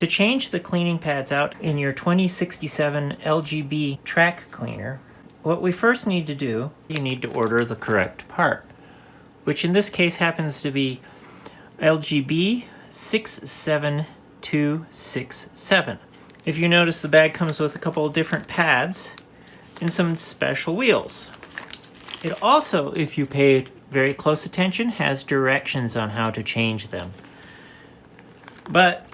To change the cleaning pads out in your 2067 LGB track cleaner, what we first need to do, you need to order the correct part, which in this case happens to be LGB 67267. If you notice, the bag comes with a couple of different pads and some special wheels. It also, if you pay very close attention, has directions on how to change them. But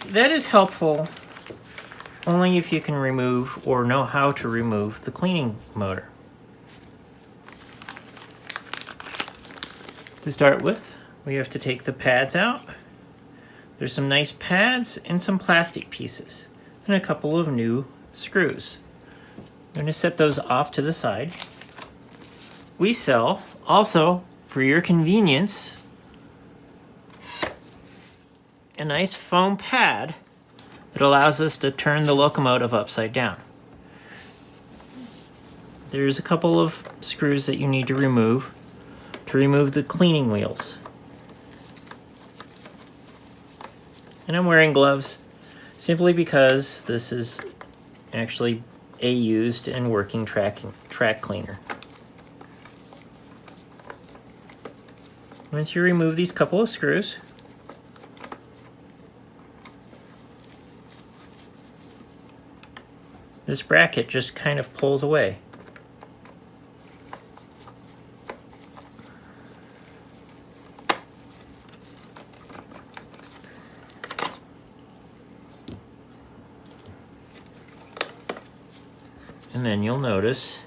that is helpful only if you can remove or know how to remove the cleaning motor. To start with, we have to take the pads out. There's some nice pads and some plastic pieces and a couple of new screws. I'm going to set those off to the side. We sell, also for your convenience, a nice foam pad that allows us to turn the locomotive upside down. There's a couple of screws that you need to remove the cleaning wheels. And I'm wearing gloves simply because this is actually a used and working track cleaner. Once you remove these couple of screws, this bracket just kind of pulls away. And then you'll notice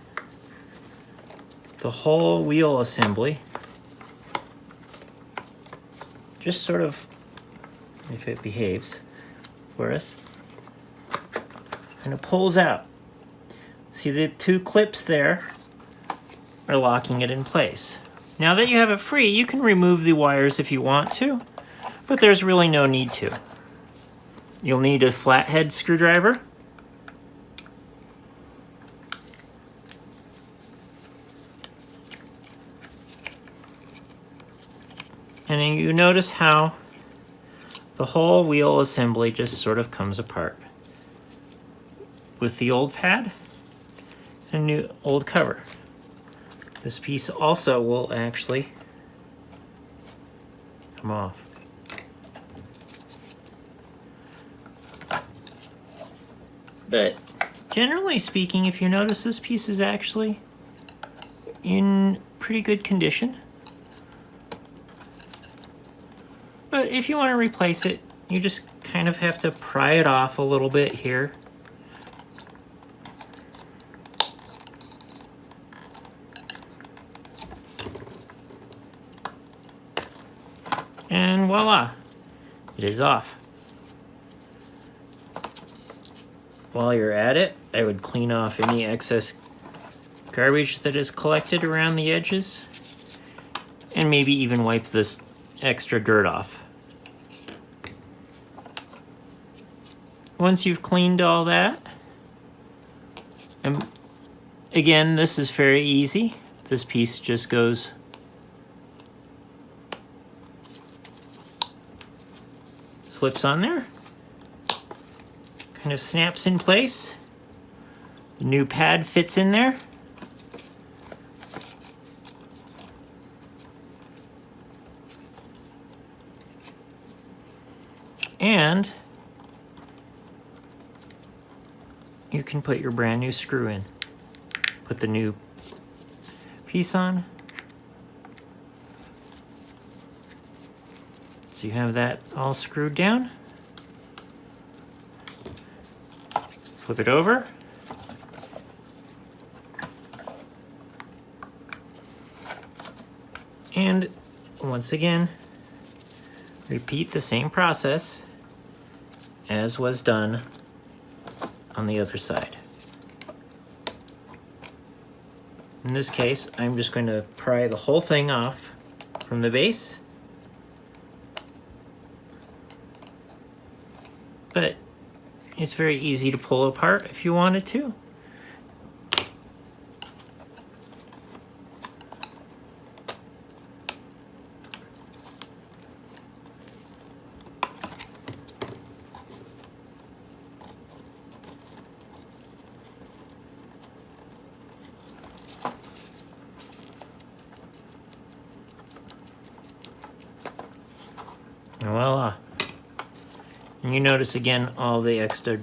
the whole wheel assembly just sort of, if it behaves for us, and it pulls out. See, the two clips there are locking it in place. Now that you have it free, you can remove the wires if you want to, but there's really no need to. You'll need a flathead screwdriver, and then you notice how the whole wheel assembly just sort of comes apart with the old pad and a new old cover. This piece also will actually come off. But generally speaking, if you notice, this piece is actually in pretty good condition. But if you want to replace it, you just kind of have to pry it off a little bit here. And voila, it is off. While you're at it, I would clean off any excess garbage that is collected around the edges, and maybe even wipe this extra dirt off. Once you've cleaned all that, and again, this is very easy. This piece just goes slips on there, kind of snaps in place. The new pad fits in there. And you can put your brand new screw in. Put the new piece on. So you have that all screwed down. Flip it over. And once again, repeat the same process as was done on the other side. In this case, I'm just going to pry the whole thing off from the base. But it's very easy to pull apart if you wanted to. And you notice again all the extra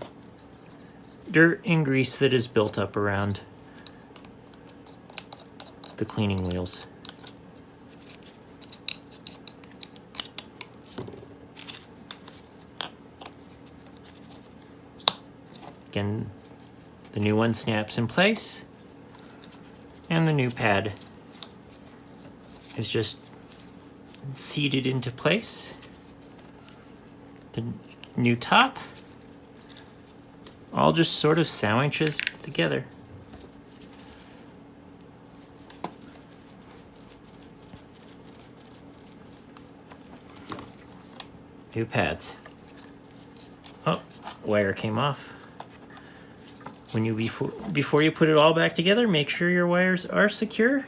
dirt and grease that is built up around the cleaning wheels. Again, the new one snaps in place, and the new pad is just seated into place. The new top all just sort of sandwiches together. New pads. Oh, wire came off. When you before you put it all back together, make sure your wires are secure.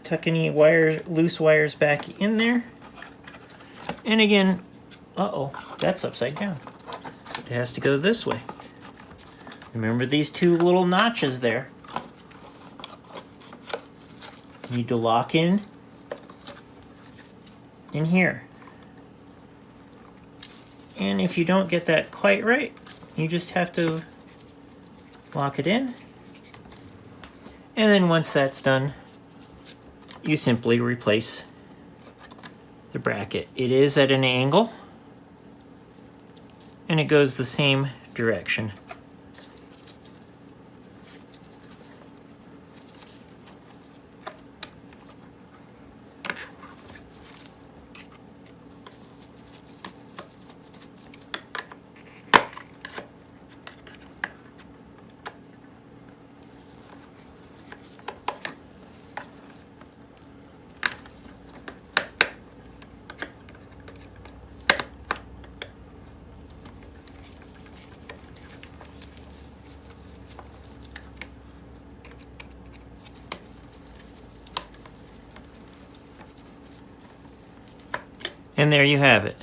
Tuck any loose wires back in there. And again, that's upside down. It has to go this way. Remember these two little notches there. You need to lock in here. And if you don't get that quite right, you just have to lock it in. And then once that's done, you simply replace the bracket. It is at an angle, and it goes the same direction. And there you have it.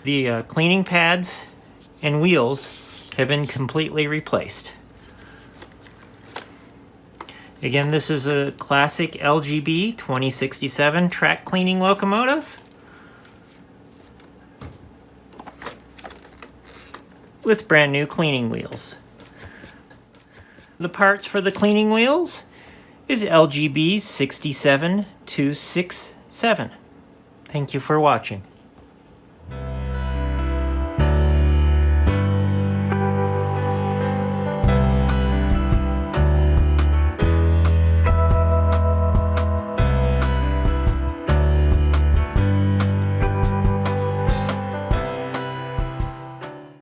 The cleaning pads and wheels have been completely replaced. Again, this is a classic LGB 2067 track cleaning locomotive with brand new cleaning wheels. The parts for the cleaning wheels is LGB 67267. Thank you for watching.